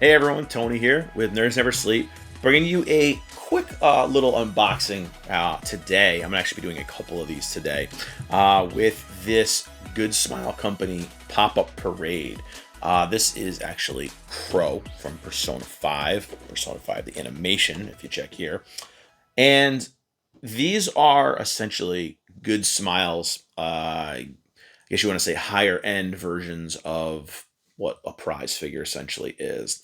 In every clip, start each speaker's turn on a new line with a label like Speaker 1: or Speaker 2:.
Speaker 1: Hey everyone, Tony here with Nerds Never Sleep, bringing you a quick little unboxing today. I'm gonna actually be doing a couple of these today with this GoodSmile Company pop-up parade. This is actually Crow from Persona 5, the animation, if you check here. And these are essentially GoodSmile's, I guess you want to say higher end versions of what a prize figure essentially is.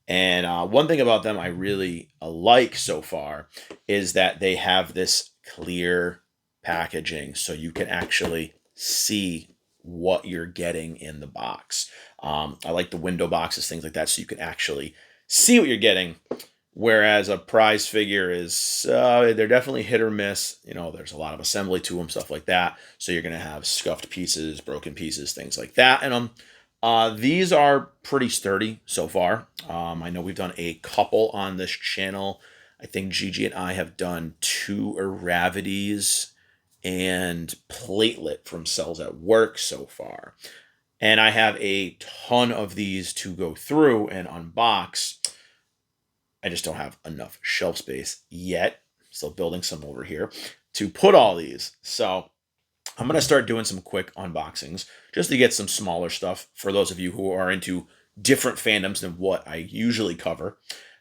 Speaker 1: And one thing about them I really like so far is that they have this clear packaging so you can actually see what you're getting in the box. I like the window boxes, things like that, so you can actually see what you're getting. Whereas a prize figure is, they're definitely hit or miss. You know, there's a lot of assembly to them, stuff like that. So you're going to have scuffed pieces, broken pieces, things like that. And these are pretty sturdy so far. I know we've done a couple on this channel. I think Gigi and I have done 2 Iravities and Platelet from Cells at Work so far. And I have a ton of these to go through and unbox. I just don't have enough shelf space yet. Still building some over here to put all these. So I'm going to start doing some quick unboxings just to get some smaller stuff for those of you who are into different fandoms than what I usually cover.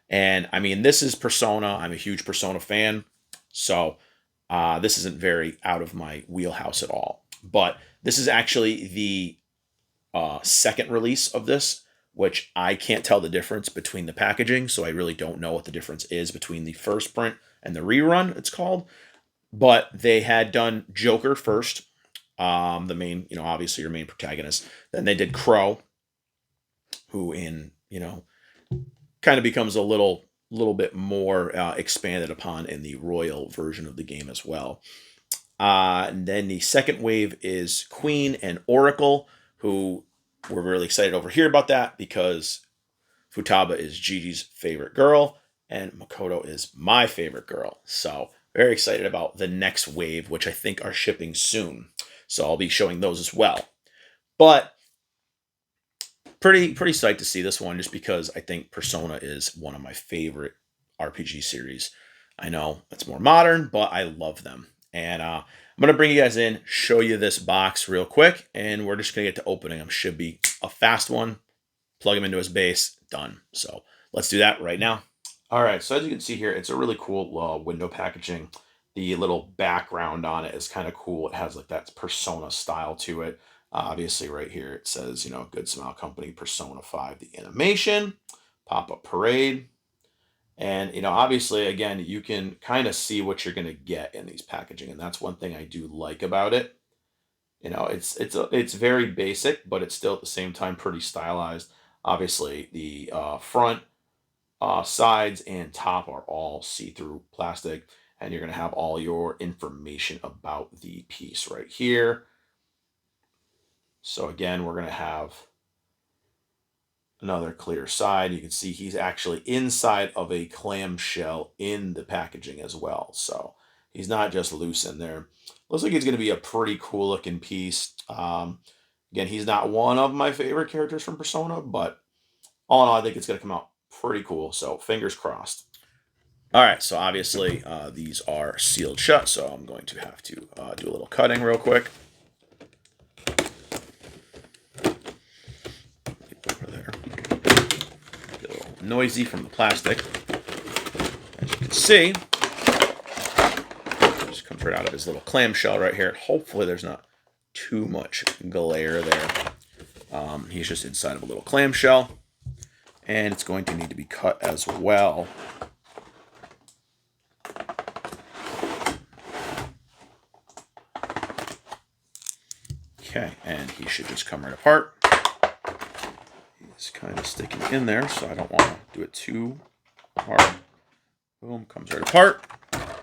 Speaker 1: And I mean, this is Persona. I'm a huge Persona fan. So this isn't very out of my wheelhouse at all. But this is actually the second release of this, which I can't tell the difference between the packaging. So I really don't know what the difference is between the first print and the rerun, it's called. But they had done Joker first, the main, obviously your main protagonist. Then they did Crow, who kind of becomes a little bit more expanded upon in the Royal version of the game as well. And then the second wave is Queen and Oracle, who we're really excited over here about that because Futaba is Gigi's favorite girl and Makoto is my favorite girl. So very excited about the next wave, which I think are shipping soon. So I'll be showing those as well. But pretty psyched to see this one just because I think Persona is one of my favorite RPG series. I know it's more modern, but I love them. And I'm going to bring you guys in, show you this box real quick, and we're just going to get to opening them. Should be a fast one. Plug him into his base, done. So let's do that right now. All right, so as you can see here, it's a really cool window packaging. The little background on it is kind of cool. It has like that Persona style to it. Obviously right here it says, GoodSmile Company, Persona 5, the animation, pop-up parade. And, obviously, again, you can kind of see what you're going to get in these packaging. And that's one thing I do like about it. It's very basic, but it's still at the same time pretty stylized. Obviously, the front, sides, and top are all see-through plastic. And you're going to have all your information about the piece right here. So again, we're going to have another clear side. You can see he's actually inside of a clamshell in the packaging as well. So he's not just loose in there. Looks like he's going to be a pretty cool looking piece. Again, he's not one of my favorite characters from Persona, but all in all, I think it's going to come out pretty cool. So fingers crossed. All right, so obviously these are sealed shut, so I'm going to have to do a little cutting real quick. Over there. Get a little noisy from the plastic. As you can see, it just comes right out of his little clamshell right here. Hopefully there's not too much glare there. He's just inside of a little clamshell, and it's going to need to be cut as well. Okay, and he should just come right apart. He's kind of sticking in there, so I don't want to do it too hard. Boom, comes right apart.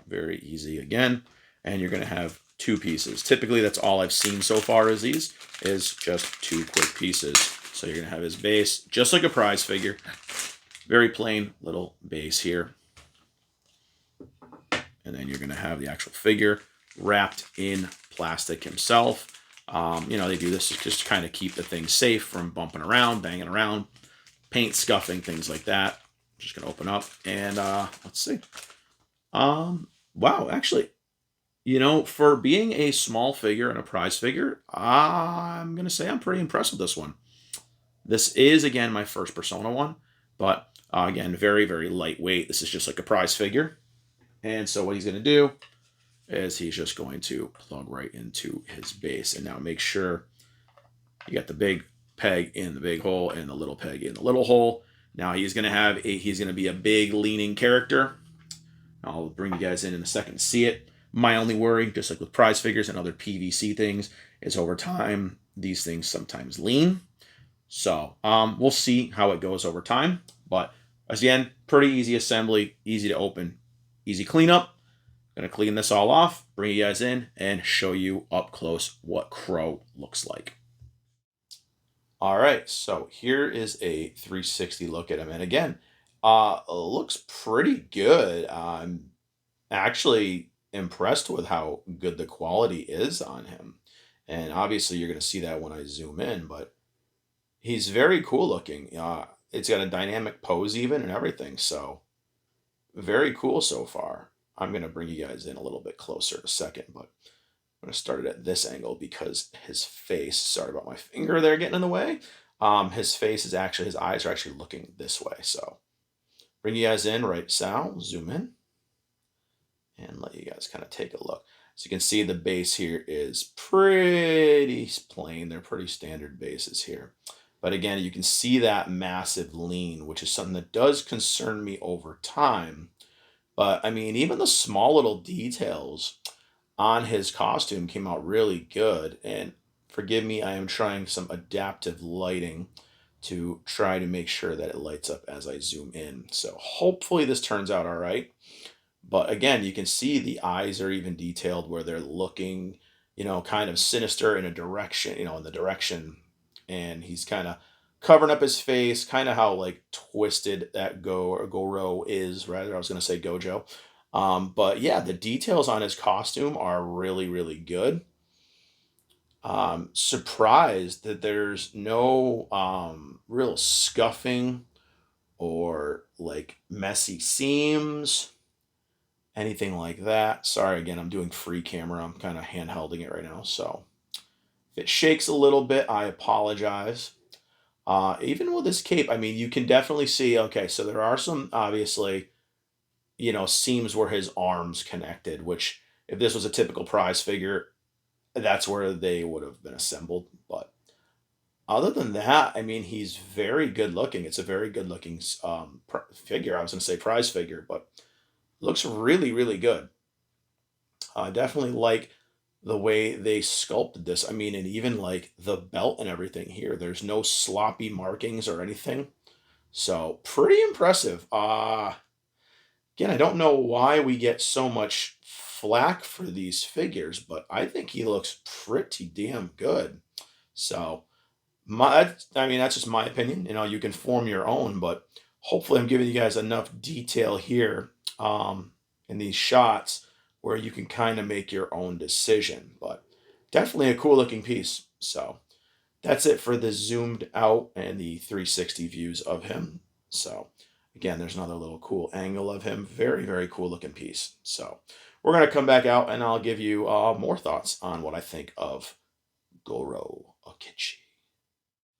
Speaker 1: Very easy again. And you're going to have 2 pieces. Typically, that's all I've seen so far is these, is just 2 quick pieces. So you're going to have his base, just like a prize figure. Very plain little base here. And then you're going to have the actual figure wrapped in plastic himself. They do this just to kind of keep the thing safe from bumping around, banging around. paint scuffing, things like that. Just gonna open up and let's see. Wow, actually, for being a small figure and a prize figure, I'm gonna say I'm pretty impressed with this one. This is again my first Persona one, but again, very very lightweight. This is just like a prize figure, and so what he's gonna do is he's just going to plug right into his base, and now make sure you got the big peg in the big hole and the little peg in the little hole. Now he's gonna be a big leaning character. I'll bring you guys in a second to see it. My only worry, just like with prize figures and other PVC things, is over time these things sometimes lean. So we'll see how it goes over time. But again, pretty easy assembly, easy to open, easy cleanup. Gonna clean this all off, bring you guys in, and show you up close what Crow looks like. All right, so here is a 360 look at him, and again, looks pretty good. I'm actually impressed with how good the quality is on him, and obviously you're gonna see that when I zoom in, but he's very cool looking. It's got a dynamic pose even and everything, so very cool so far. I'm gonna bring you guys in a little bit closer in a second, but I'm gonna start it at this angle because his face, sorry about my finger there getting in the way. His face is actually, his eyes are actually looking this way. So bring you guys in right now, zoom in and let you guys kind of take a look. So you can see the base here is pretty plain. They're pretty standard bases here. But again, you can see that massive lean, which is something that does concern me over time. But I mean, even the small little details on his costume came out really good. And forgive me, I am trying some adaptive lighting to try to make sure that it lights up as I zoom in. So hopefully this turns out all right. But again, you can see the eyes are even detailed where they're looking, kind of sinister in a direction, in the direction. And he's kind of covering up his face, kind of how like twisted that Goro is, rather. I was going to say Gojo. But yeah, the details on his costume are really, really good. Surprised that there's no real scuffing or like messy seams, anything like that. Sorry, again, I'm doing free camera. I'm kind of handhelding it right now. So if it shakes a little bit, I apologize. Even with this cape, I mean, you can definitely see, okay, so there are some obviously, seams where his arms connected, which if this was a typical prize figure, that's where they would have been assembled. But other than that, I mean, he's very good looking. It's a very good looking figure. I was going to say prize figure, but looks really, really good. I definitely like the way they sculpted this. I mean, and even like the belt and everything here, there's no sloppy markings or anything. So pretty impressive. Again, I don't know why we get so much flack for these figures, but I think he looks pretty damn good. So I mean, that's just my opinion. You can form your own, but hopefully I'm giving you guys enough detail here in these shots where you can kind of make your own decision. But definitely a cool looking piece. So that's it for the zoomed out and the 360 views of him. So again, there's another little cool angle of him. Very, very cool looking piece. So we're going to come back out and I'll give you more thoughts on what I think of Goro Okichi.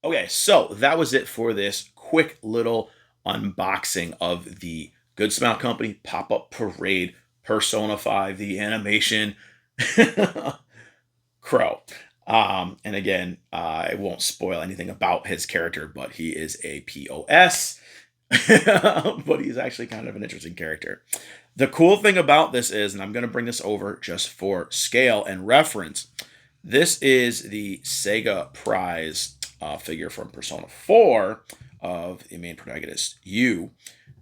Speaker 1: Okay, so that was it for this quick little unboxing of the GoodSmile Company Pop-Up Parade Persona 5, the animation Crow. And again, I won't spoil anything about his character, but he is a POS. But he's actually kind of an interesting character. The cool thing about this is, and I'm going to bring this over just for scale and reference, this is the Sega Prize figure from Persona 4 of the main protagonist, Yu,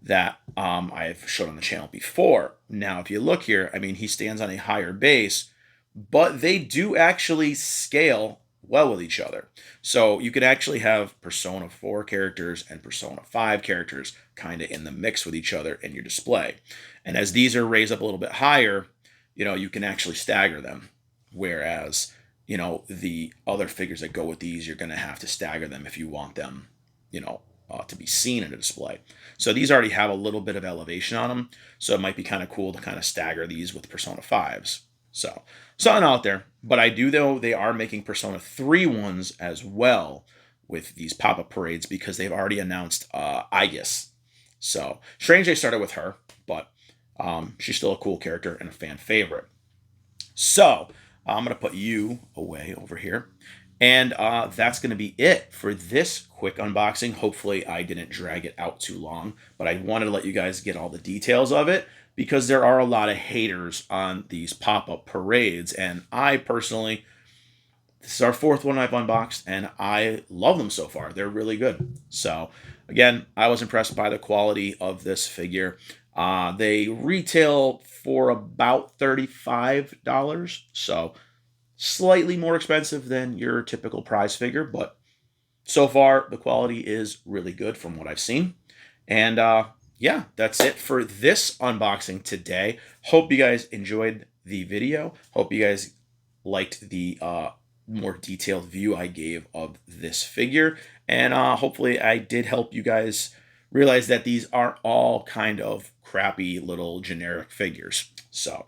Speaker 1: that I've shown on the channel before. Now, if you look here, I mean, he stands on a higher base, but they do actually scale well with each other. So you could actually have Persona 4 characters and Persona 5 characters kind of in the mix with each other in your display. And as these are raised up a little bit higher, you can actually stagger them. Whereas, the other figures that go with these, you're going to have to stagger them if you want them, to be seen in a display. So these already have a little bit of elevation on them. So it might be kind of cool to kind of stagger these with Persona 5s. So something out there. But I do know they are making Persona 3 ones as well with these pop-up parades because they've already announced Aegis. So strange they started with her, but she's still a cool character and a fan favorite. So I'm going to put you away over here. And that's going to be it for this quick unboxing. Hopefully I didn't drag it out too long, but I wanted to let you guys get all the details of it because there are a lot of haters on these pop-up parades. And I personally, this is our 4th one I've unboxed, and I love them so far. They're really good. So again, I was impressed by the quality of this figure. They retail for about $35, so slightly more expensive than your typical prize figure, but so far the quality is really good from what I've seen. And yeah, that's it for this unboxing today. Hope you guys enjoyed the video. Hope you guys liked the more detailed view I gave of this figure. And hopefully I did help you guys realize that these aren't all kind of crappy little generic figures. So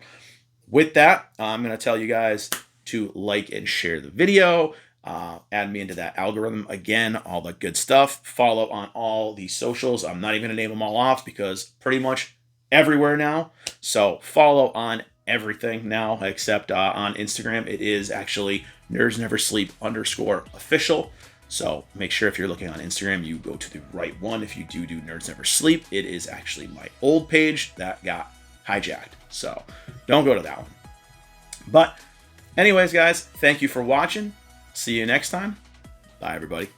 Speaker 1: with that, I'm going to tell you guys to like and share the video, add me into that algorithm, again, all the good stuff. Follow on all the socials. I'm not even going to name them all off because pretty much everywhere now. So follow on everything now except on Instagram. It is actually nerdsneversleep_official. So make sure if you're looking on Instagram, you go to the right one. If you do Nerds Never Sleep, it is actually my old page that got hijacked. So don't go to that one. But anyways, guys, thank you for watching. See you next time. Bye, everybody.